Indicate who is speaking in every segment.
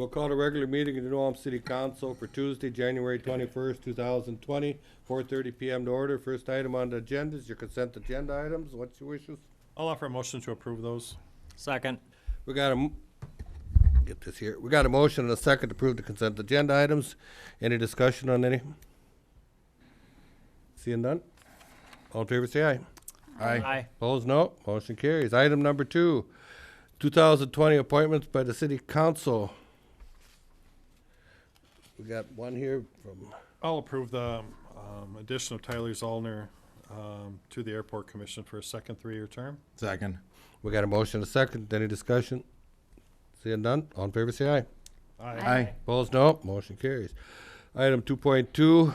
Speaker 1: We'll call the regular meeting of the New Ulm City Council for Tuesday, January 21st, 2020, 4:30 PM to order. First item on the agenda is your consent agenda items. What's your wishes?
Speaker 2: I'll offer a motion to approve those.
Speaker 3: Second.
Speaker 1: We got get this here. We got a motion and a second to approve the consent agenda items. Any discussion on any? Seeing none? All in favor, say aye.
Speaker 3: Aye.
Speaker 1: Opposed, no. Motion carries. Item number 2, 2020 appointments by the City Council. We got one here from,
Speaker 2: I'll approve the addition of Tyler Zollner to the Airport Commission for a second 3-year term.
Speaker 4: Second.
Speaker 1: we got a motion and a second. Any discussion? Seeing none? All in favor, say aye.
Speaker 4: Aye.
Speaker 1: Opposed, no. Motion carries. Item 2.2,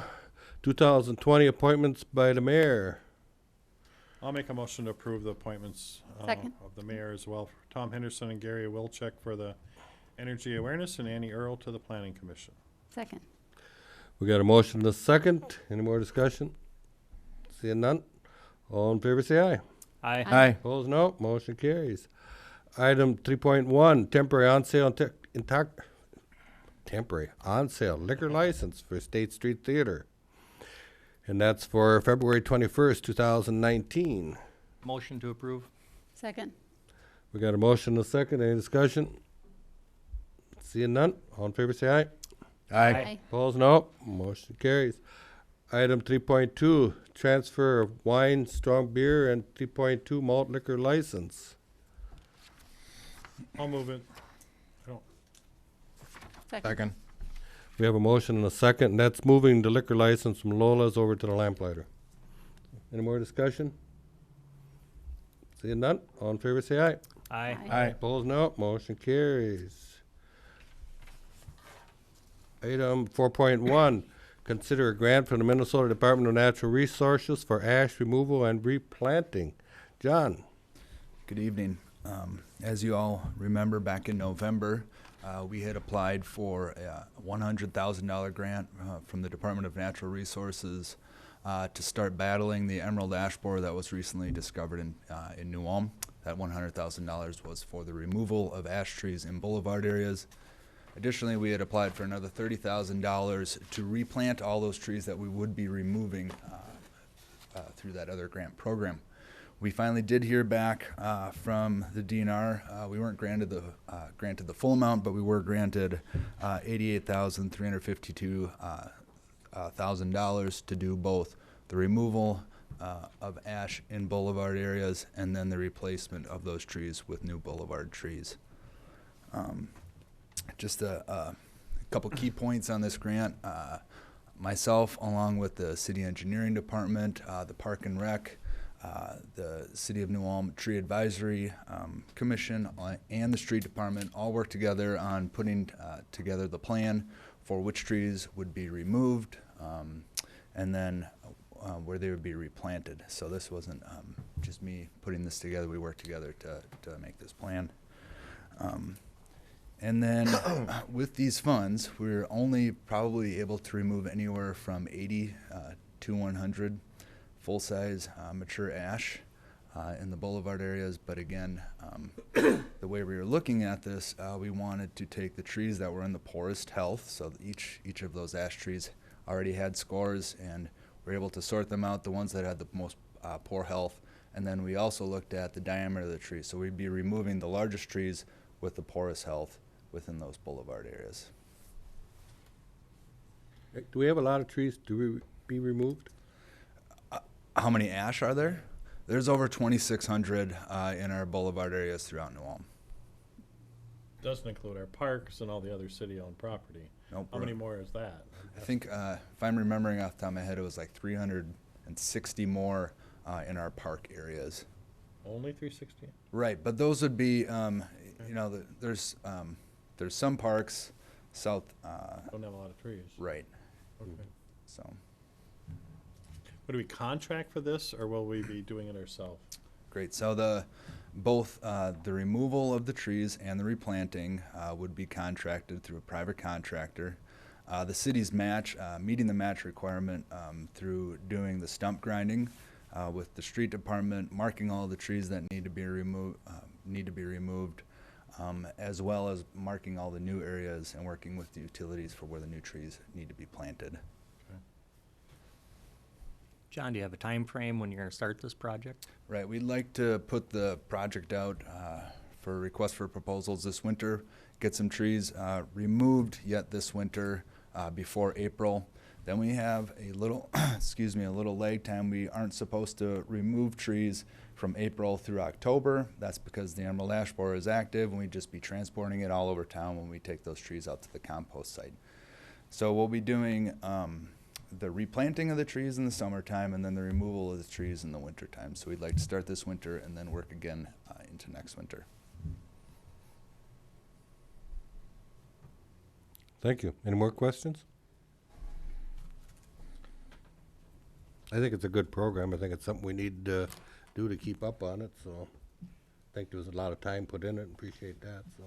Speaker 1: 2020 appointments by the mayor.
Speaker 2: I'll make a motion to approve the appointments
Speaker 5: Second.
Speaker 2: of the mayor as well. Tom Henderson and Gary Wilczek for the Energy Awareness and Annie Earl to the Planning Commission.
Speaker 5: Second.
Speaker 1: We got a motion and a second. Any more discussion? Seeing none? All in favor, say aye.
Speaker 3: Aye.
Speaker 4: Aye.
Speaker 1: Opposed, no. Motion carries. Item 3.1, temporary on sale liquor license for State Street Theater. And that's for February 21st, 2019.
Speaker 3: Motion to approve.
Speaker 5: Second.
Speaker 1: We got a motion and a second. Any discussion? Seeing none? All in favor, say aye.
Speaker 4: Aye.
Speaker 1: Opposed, no. Motion carries. Item 3.2, transfer of wine, strong beer, and 3.2 malt liquor license.
Speaker 2: I'll move it.
Speaker 4: Second.
Speaker 1: We have a motion and a second, and that's moving the liquor license from Lola's over to the Lamplighter. Any more discussion? Seeing none? All in favor, say aye.
Speaker 3: Aye.
Speaker 4: Aye.
Speaker 1: Opposed, no. Motion carries. Item 4.1, consider a grant from the Minnesota Department of Natural Resources for ash removal and replanting. John?
Speaker 4: Good evening. As you all remember, back in November, we had applied for a $100,000 grant from the Department of Natural Resources to start battling the emerald ash borer that was recently discovered in New Ulm. That $100,000 was for the removal of ash trees in boulevard areas. Additionally, we had applied for another $30,000 to replant all those trees that we would be removing through that other grant program. We finally did hear back from the DNR. We weren't granted the full amount, but we were granted $88,352 to do both the removal of ash in boulevard areas and then the replacement of those trees with new boulevard trees. Just a couple key points on this grant. Myself, along with the City Engineering Department, the Park and Rec, the City of New Ulm Tree Advisory Commission, and the Street Department all worked together on putting together the plan for which trees would be removed and then where they would be replanted. So this wasn't just me putting this together. We worked together to make this plan. And then with these funds, we're only probably able to remove anywhere from 80 to 100 full-size mature ash in the boulevard areas. But again, the way we were looking at this, we wanted to take the trees that were in the poorest health. So each of those ash trees already had scores, and we're able to sort them out, the ones that had the most poor health. And then we also looked at the diameter of the tree. So we'd be removing the largest trees with the poorest health within those boulevard areas.
Speaker 1: Do we have a lot of trees to be removed?
Speaker 4: How many ash are there? There's over 2,600 in our boulevard areas throughout New Ulm.
Speaker 2: Doesn't include our parks and all the other city-owned property.
Speaker 4: Nope,
Speaker 2: How many more is that?
Speaker 4: I think, if I'm remembering off the top of my head, it was like 360 more in our park areas.
Speaker 2: Only 360?
Speaker 4: Right, but those would be, there's some parks south.
Speaker 2: Don't have a lot of trees.
Speaker 4: Right.
Speaker 2: Okay.
Speaker 4: So.
Speaker 2: Would we contract for this, or will we be doing it ourselves?
Speaker 4: Great. So both the removal of the trees and the replanting would be contracted through a private contractor. The city's match, meeting the match requirement through doing the stump grinding with the street department, marking all the trees that need to be removed, as well as marking all the new areas and working with the utilities for where the new trees need to be planted.
Speaker 3: John, do you have a time frame when you're going to start this project?
Speaker 4: Right, we'd like to put the project out for request for proposals this winter, get some trees removed yet this winter before April. Then we have a little, excuse me, a little lag time. We aren't supposed to remove trees from April through October. That's because the emerald ash borer is active and we'd just be transporting it all over town when we take those trees out to the compost site. So we'll be doing the replanting of the trees in the summertime and then the removal of the trees in the wintertime. So we'd like to start this winter and then work again into next winter.
Speaker 1: Thank you. Any more questions? I think it's a good program. I think it's something we need to do to keep up on it, so I think there was a lot of time put in it, and appreciate that, so.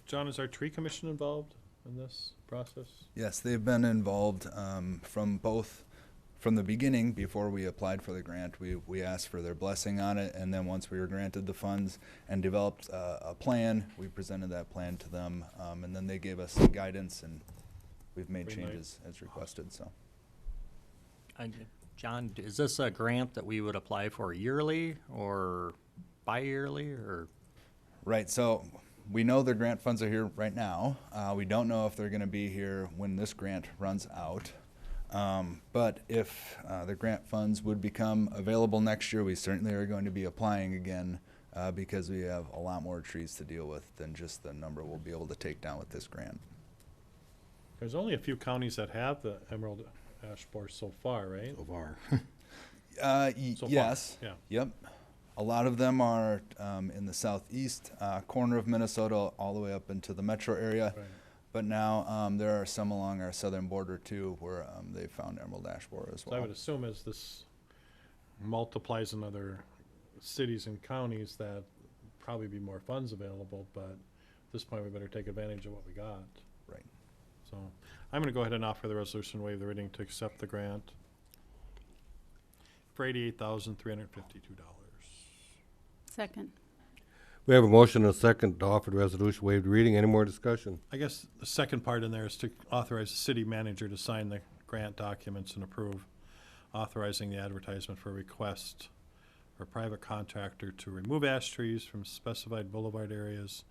Speaker 2: John, is our tree commission involved in this process?
Speaker 4: Yes, they've been involved from the beginning. Before we applied for the grant, we asked for their blessing on it, and then once we were granted the funds and developed a plan, we presented that plan to them, and then they gave us some guidance, and we've made
Speaker 2: Green light.
Speaker 4: changes as requested. So,
Speaker 3: John, is this a grant that we would apply for yearly or bi-yearly or?
Speaker 4: right. So we know the grant funds are here right now. We don't know if they're going to be here when this grant runs out. But if the grant funds would become available next year, we certainly are going to be applying again because we have a lot more trees to deal with than just the number we'll be able to take down with this grant.
Speaker 2: There's only a few counties that have the emerald ash borer so far, right?
Speaker 1: So far.
Speaker 2: So far,
Speaker 4: Yes.
Speaker 2: yeah.
Speaker 4: Yep. A lot of them are in the southeast corner of Minnesota all the way up into the metro area.
Speaker 2: Right.
Speaker 4: But now there are some along our southern border too where they found emerald ash borer as
Speaker 2: So
Speaker 4: well.
Speaker 2: I would assume as this multiplies in other cities and counties, that probably be more funds available, but at this point, we better take advantage of what we got.
Speaker 4: Right.
Speaker 2: So I'm gonna go ahead and offer the resolution, waive the reading to accept the grant for $88,352.
Speaker 5: Second.
Speaker 1: We have a motion and a second to offer the resolution waived reading. Any more discussion?
Speaker 2: I guess the second part in there is to authorize the city manager to sign the grant documents and approve authorizing the advertisement for request for a private contractor to remove ash trees from specified boulevard areas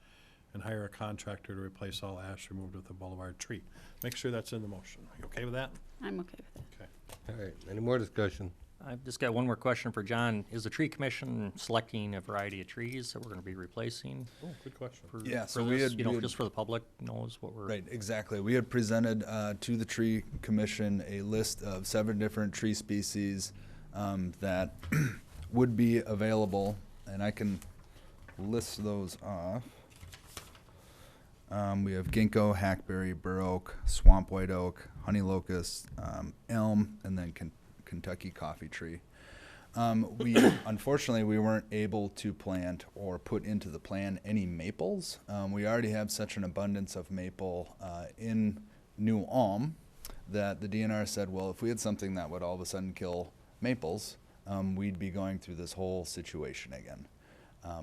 Speaker 2: and hire a contractor to replace all ash removed with a boulevard tree. Make sure that's in the motion. You okay with that?
Speaker 5: I'm okay with that.
Speaker 2: Okay.
Speaker 1: All right, any more discussion?
Speaker 3: I've just got one more question for John. Is the tree commission selecting a variety of trees that we're going to be replacing?
Speaker 2: Oh, good question.
Speaker 3: For,
Speaker 4: Yeah,
Speaker 3: for
Speaker 4: so we
Speaker 3: this,
Speaker 4: had-
Speaker 3: you know,
Speaker 4: we had-
Speaker 3: just for the public knows what we're.
Speaker 4: Right, exactly. We had presented to the tree commission a list of 7 different tree species that would be available, and I can list those off. We have ginkgo, hackberry, bur oak, swamp white oak, honey locust, elm, and then Kentucky coffee tree. We unfortunately we weren't able to plant or put into the plan any maples. We already have such an abundance of maple in New Ulm that the DNR said, well, if we had something that would all of a sudden kill maples, we'd be going through this whole situation again.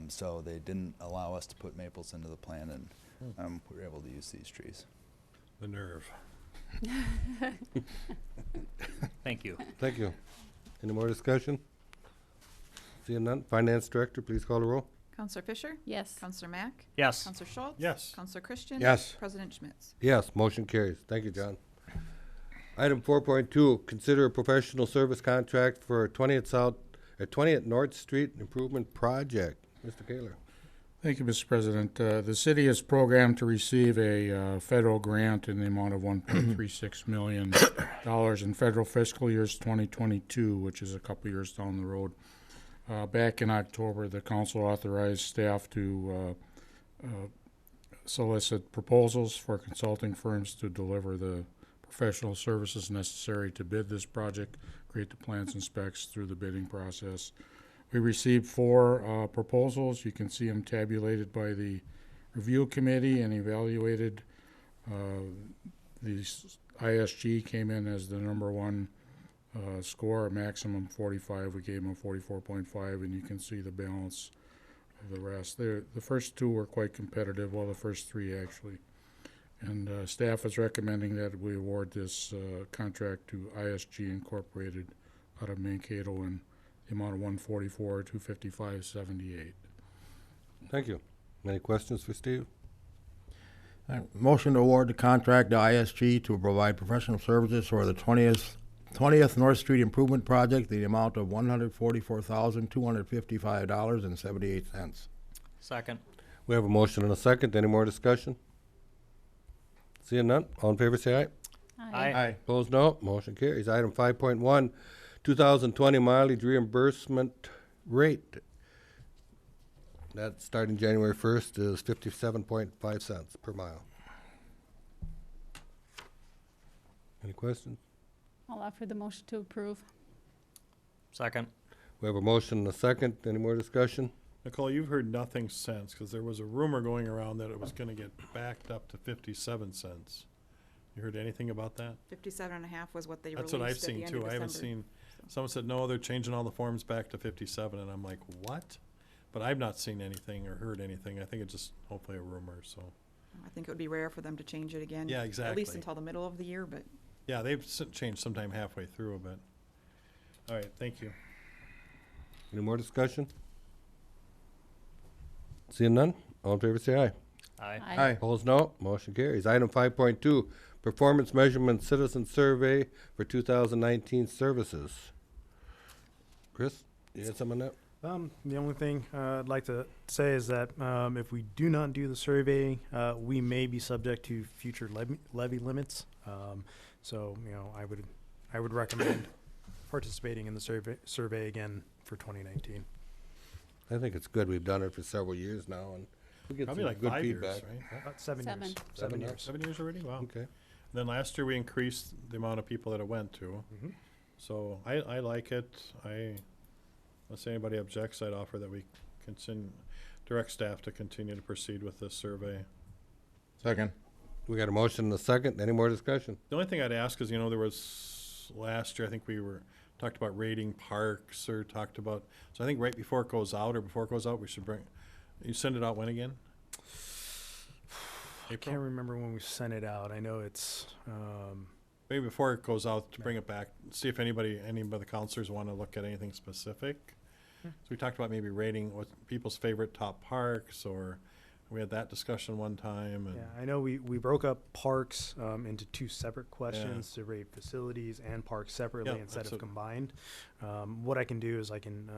Speaker 4: So they didn't allow us to put maples into the plan, and we were able to use these trees.
Speaker 2: The nerve.
Speaker 3: Thank you.
Speaker 1: Thank you. Any more discussion? Seeing none, Finance Director, please call the roll.
Speaker 6: Counselor Fisher?
Speaker 5: Yes.
Speaker 6: Counselor Mack?
Speaker 3: Yes.
Speaker 6: Counselor Schultz?
Speaker 2: Yes.
Speaker 6: Counselor Christian?
Speaker 1: Yes.
Speaker 6: President Schmitz?
Speaker 1: Yes, motion carries. Thank you, John. Item 4.2, consider a professional service contract for 20th North Street Improvement Project. Mr. Kaler.
Speaker 7: Thank you, Mr. President. The city is programmed to receive a federal grant in the amount of $1.36 million in federal fiscal years 2022, which is a couple years down the road. Back in October, the council authorized staff to solicit proposals for consulting firms to deliver the professional services necessary to bid this project, create the plans and specs through the bidding process. We received 4 proposals. You can see them tabulated by the review committee and evaluated. The ISG came in as the number 1 score, a maximum 45. We gave them 44.5, and you can see the balance the rest. The first two were quite competitive, well, the first three actually. And staff is recommending that we award this contract to ISG Incorporated out of Mankato in the amount of $144,255.78.
Speaker 1: Thank you. Any questions for Steve?
Speaker 6: Motion to award the contract to ISG to provide professional services for the 20th North Street Improvement Project, the amount of $144,255.78.
Speaker 3: Second.
Speaker 1: We have a motion and a second. Any more discussion? Seeing none, all in favor say aye.
Speaker 3: Aye.
Speaker 1: Opposed, no. Motion carries. Item 5.1, 2020 mileage reimbursement rate. That starting January 1st is 57.5 cents per mile. Any questions?
Speaker 5: I'll offer the motion to approve.
Speaker 3: Second.
Speaker 1: We have a motion and a second. Any more discussion?
Speaker 2: Nicole, you've heard nothing since, because there was a rumor going around that it was gonna get backed up to 57 cents. You heard anything about that?
Speaker 8: 57.5 was what they
Speaker 2: That's
Speaker 8: released
Speaker 2: what I've
Speaker 8: at the
Speaker 2: seen
Speaker 8: end
Speaker 2: too.
Speaker 8: of
Speaker 2: I haven't
Speaker 8: December.
Speaker 2: seen, someone said, no, they're changing all the forms back to 57, and I'm like, what? But I've not seen anything or heard anything. I think it's just hopefully a rumor, so.
Speaker 8: I think it would be rare for them to change it again.
Speaker 2: Yeah,
Speaker 8: At
Speaker 2: exactly.
Speaker 8: least until the middle of the year, but
Speaker 2: Yeah, they've changed sometime halfway through, but, all right, thank you.
Speaker 1: Any more discussion? Seeing none, all in favor say aye.
Speaker 3: Aye.
Speaker 1: Opposed, no. Motion carries. Item 5.2, performance measurement citizen survey for 2019 services. Chris, you had something on that?
Speaker 9: The only thing I'd like to say is that if we do not do the survey, we may be subject to future levy limits. So, you know, I would recommend participating in the survey again for 2019.
Speaker 1: I think it's good. We've done it for several years now, and we get
Speaker 2: Probably
Speaker 1: some
Speaker 2: like
Speaker 1: good
Speaker 2: 5 years,
Speaker 1: feedback.
Speaker 2: right?
Speaker 9: About 7
Speaker 5: Seven.
Speaker 9: years. 7
Speaker 1: Seven now?
Speaker 9: years.
Speaker 2: 7 years already? Wow.
Speaker 1: Okay.
Speaker 2: Then last year we increased the amount of people that it went to.
Speaker 9: Mhm.
Speaker 2: So I like it. Unless anybody objects, I'd offer that we direct staff to continue to proceed with this survey.
Speaker 6: Second.
Speaker 1: We got a motion and a second. Any more discussion?
Speaker 2: The only thing I'd ask is, there was, last year, I think we talked about rating parks or talked about, so I think right before it goes out we should you send it out when again?
Speaker 9: I can't remember when we sent it out. I know it's,
Speaker 2: Maybe before it goes out, to bring it back, see if any of the counselors want to look at anything specific. So we talked about maybe rating what people's favorite top parks, or we had that discussion one time. And
Speaker 9: yeah, I know we broke up parks into 2 separate questions to rate facilities and parks separately
Speaker 2: Yeah,
Speaker 9: instead
Speaker 2: that's
Speaker 9: of combined. What I can do is I can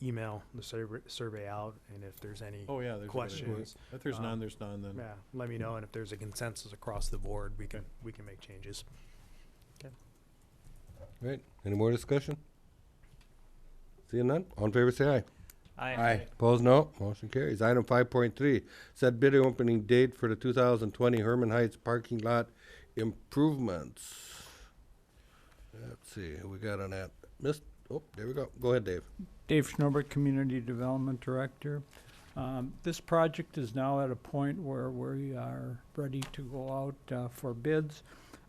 Speaker 9: email the survey out, and if there's any
Speaker 2: Oh, yeah, there's
Speaker 9: questions,
Speaker 2: if there's none, there's none, then.
Speaker 9: yeah, let me know. And if there's a consensus across the board, we can make changes.
Speaker 1: Right. Any more discussion? Seeing none, all in favor say aye.
Speaker 3: Aye.
Speaker 1: Opposed, no. Motion carries. Item 5.3, set bid opening date for the 2020 Herman Heights parking lot improvements. Let's see, who we got on that? There we go. Go ahead, Dave.
Speaker 10: Dave Schnobert, Community Development Director. This project is now at a point where we are ready to go out for bids.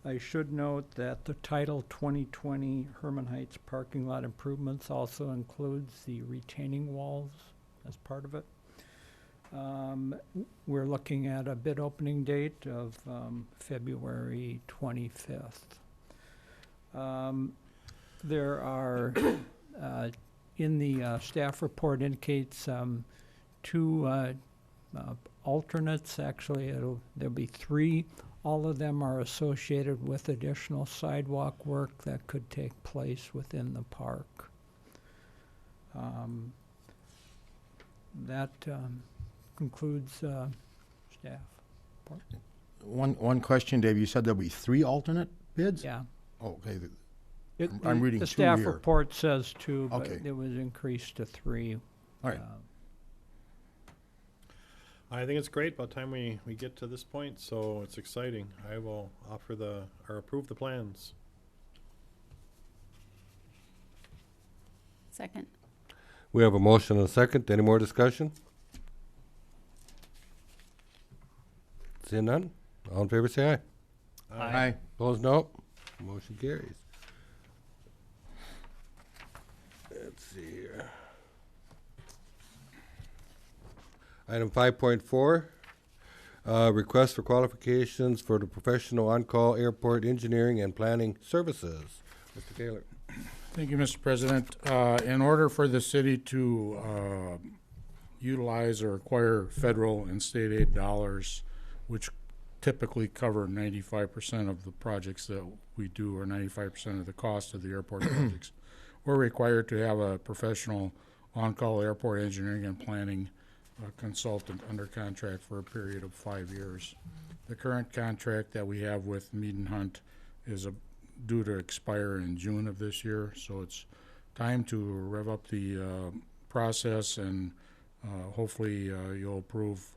Speaker 10: I should note that the Title 2020 Herman Heights parking lot improvements also includes the retaining walls as part of it. We're looking at a bid opening date of February 25th. There are, in the staff report indicates 2 alternates. Actually, there'll be 3. All of them are associated with additional sidewalk work that could take place within the park. That concludes staff.
Speaker 6: One question, Dave. You said there'll be 3 alternate bids?
Speaker 10: Yeah.
Speaker 6: Oh, okay.
Speaker 10: The
Speaker 6: I'm reading 2
Speaker 10: staff
Speaker 6: here.
Speaker 10: report says 2, but
Speaker 6: Okay.
Speaker 10: it was increased to 3.
Speaker 6: All right.
Speaker 2: I think it's great by the time we get to this point, so it's exciting. I will offer or approve the plans.
Speaker 5: Second.
Speaker 1: We have a motion and a second. Any more discussion? Seeing none, all in favor say aye.
Speaker 6: Aye.
Speaker 1: Opposed, no. Motion carries. Let's see here. Item 5.4, request for qualifications for the professional on-call airport engineering and planning services. Mr. Kaler.
Speaker 7: Thank you, Mr. President. In order for the city to utilize or acquire federal and state aid dollars, which typically cover 95% of the projects that we do, or 95% of the cost of the airport projects, we're required to have a professional on-call airport engineering and planning consultant under contract for a period of 5 years. The current contract that we have with Mead and Hunt is due to expire in June of this year, so it's time to rev up the process, and hopefully you'll approve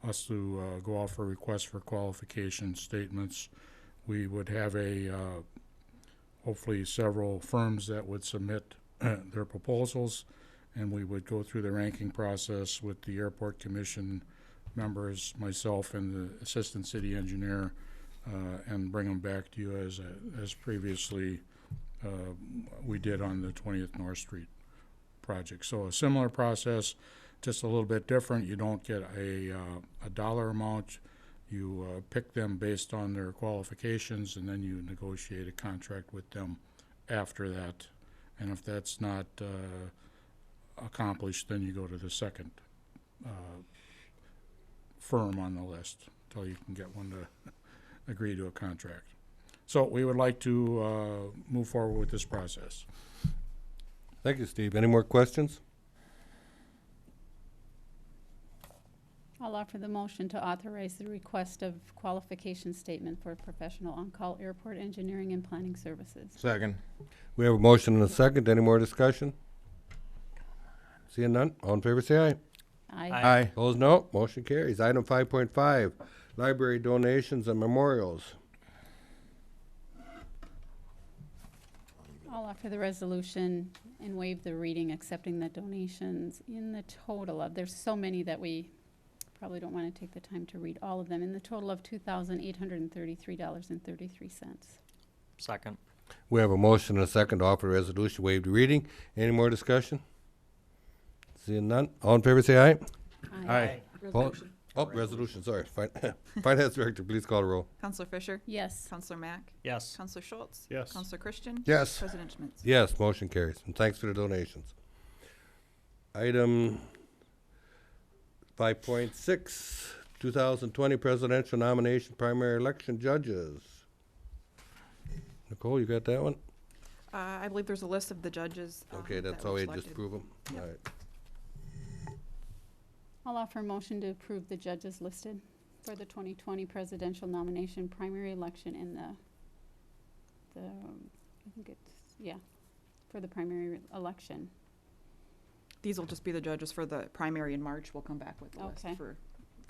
Speaker 7: us to go out for requests for qualification statements. We would have hopefully several firms that would submit their proposals, and we would go through the ranking process with the airport commission members, myself, and the assistant city engineer, and bring them back to you as previously we did on the 20th North Street project. So a similar process, just a little bit different. You don't get a dollar amount. You pick them based on their qualifications, and then you negotiate a contract with them after that. And if that's not accomplished, then you go to the second firm on the list until you can get one to agree to a contract. So we would like to move forward with this process.
Speaker 1: Thank you, Steve. Any more questions?
Speaker 5: I'll offer the motion to authorize the request of qualification statement for professional on-call airport engineering and planning services.
Speaker 6: Second.
Speaker 1: We have a motion and a second. Any more discussion? Seeing none, all in favor say aye.
Speaker 5: Aye.
Speaker 1: Opposed, no. Motion carries. Item 5.5, library donations and memorials.
Speaker 5: I'll offer the resolution and waive the reading, accepting the donations in the total of, there's so many that we probably don't want to take the time to read all of them, in the total of $2,833.33.
Speaker 3: Second.
Speaker 1: We have a motion and a second to offer the resolution, waive the reading. Any more discussion? Seeing none, all in favor say aye.
Speaker 6: Aye.
Speaker 8: Resolution.
Speaker 1: Oh, resolution, sorry. Finance Director, please call the roll.
Speaker 8: Counselor Fisher?
Speaker 5: Yes.
Speaker 8: Counselor Mack?
Speaker 3: Yes.
Speaker 8: Counselor Schultz?
Speaker 2: Yes.
Speaker 8: Counselor Christian?
Speaker 6: Yes.
Speaker 8: President Schmitz?
Speaker 1: Yes, motion carries, and thanks for the donations. Item 5.6, 2020 presidential nomination primary election judges. Nicole, you got that one?
Speaker 8: I believe there's a list of the judges.
Speaker 1: Okay,
Speaker 8: that
Speaker 1: that's
Speaker 8: were
Speaker 1: how we just
Speaker 8: selected.
Speaker 1: prove them?
Speaker 8: Yep.
Speaker 1: All right.
Speaker 5: I'll offer a motion to approve the judges listed for the 2020 presidential nomination primary election in I think it's, yeah, for the primary election.
Speaker 8: These will just be the judges for the primary in March. We'll come back with the list
Speaker 5: Okay.
Speaker 8: for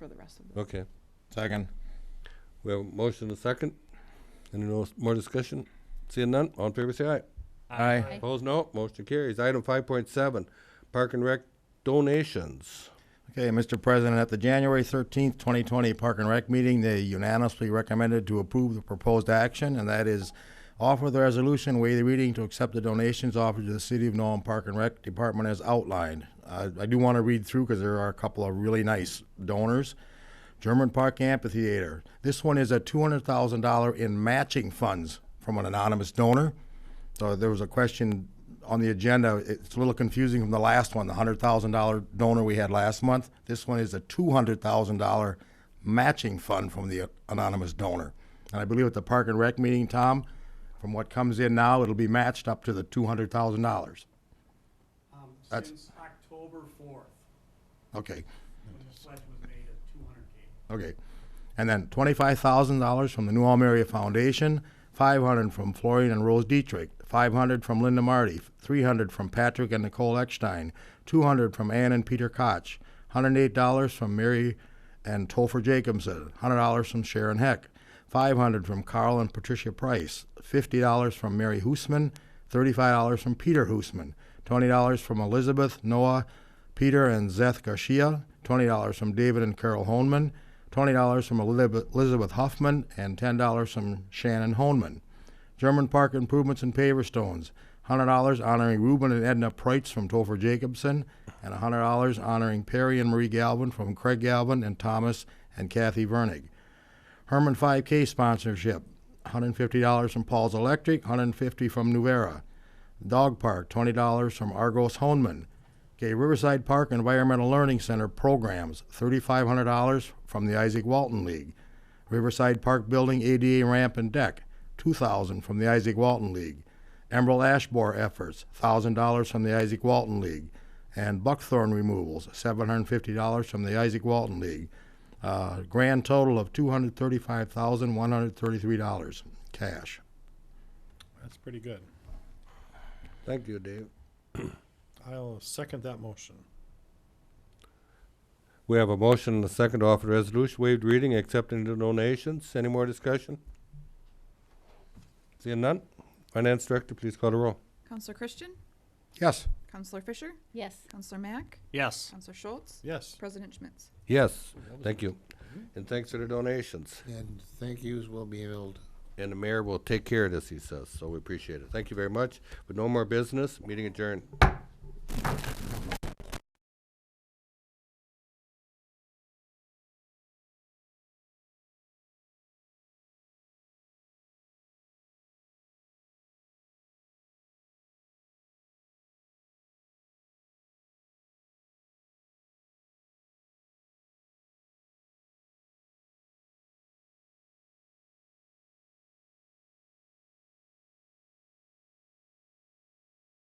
Speaker 8: the rest of them.
Speaker 1: Okay,
Speaker 6: Second.
Speaker 1: we have a motion and a second. Any more discussion? Seeing none, all in favor say aye.
Speaker 6: Aye.
Speaker 1: Opposed, no. Motion carries. Item 5.7, Park and Rec donations.
Speaker 6: Okay, Mr. President, at the January 13th, 2020 Park and Rec meeting, they unanimously recommended to approve the proposed action, and that is offer the resolution, waive the reading to accept the donations offered to the City of Nome Park and Rec Department as outlined. I do want to read through because there are a couple of really nice donors. German Park Amphitheater. This one is a $200,000 in matching funds from an anonymous donor. So there was a question on the agenda. It's a little confusing from the last one, the $100,000 donor we had last month. This one is a $200,000 matching fund from the anonymous donor. And I believe at the Park and Rec meeting, Tom, from what comes in now, it'll be matched up to the $200,000. That's-
Speaker 10: Since October 4th,
Speaker 6: Okay,
Speaker 10: when the pledge was made at $200K.
Speaker 6: okay. And then $25,000 from the New Ulm Area Foundation, $500 from Florian and Rose Dietrich, $500 from Linda Marty, $300 from Patrick and Nicole Eckstein, $200 from Ann and Peter Koch, $108 from Mary and Topher Jacobson, $100 from Sharon Heck, $500 from Carl and Patricia Price, $50 from Mary Hoosman, $35 from Peter Hoosman, $20 from Elizabeth, Noah, Peter and Zeth Garcia, $20 from David and Carol Honeman, $20 from Elizabeth Huffman, and $10 from Shannon Honeman. German Park Improvements and Paver Stones, $100 honoring Reuben and Edna Preitz from Topher Jacobson, and $100 honoring Perry and Marie Galvin from Craig Galvin and Thomas and Kathy Vernig. Herman 5K sponsorship, $150 from Paul's Electric, $150 from Nuvera. Dog Park, $20 from Argos Honeman. Okay, Riverside Park Environmental Learning Center programs, $3,500 from the Isaac Walton League. Riverside Park Building ADA ramp and deck, $2,000 from the Isaac Walton League. Emerald Ash Borer efforts, $1,000 from the Isaac Walton League. And buckthorn removals, $750 from the Isaac Walton League. Grand total of $235,133 cash.
Speaker 2: That's pretty good.
Speaker 1: Thank you, Dave.
Speaker 2: I'll second that motion.
Speaker 1: We have a motion and a second to offer the resolution, waived reading, accepting the donations. Any more discussion? Seeing none? Finance Director, please call the roll.
Speaker 8: Counselor Christian?
Speaker 6: Yes.
Speaker 8: Counselor Fisher?
Speaker 5: Yes.
Speaker 8: Counselor Mack?
Speaker 3: Yes.
Speaker 8: Counselor Schultz?
Speaker 2: Yes.
Speaker 8: President Schmitz?
Speaker 1: Yes, thank you. And thanks for the donations.
Speaker 11: And thank yous will be able to.
Speaker 1: And the mayor will take care of this, he says, so we appreciate it. Thank you very much. With no more business, meeting adjourned.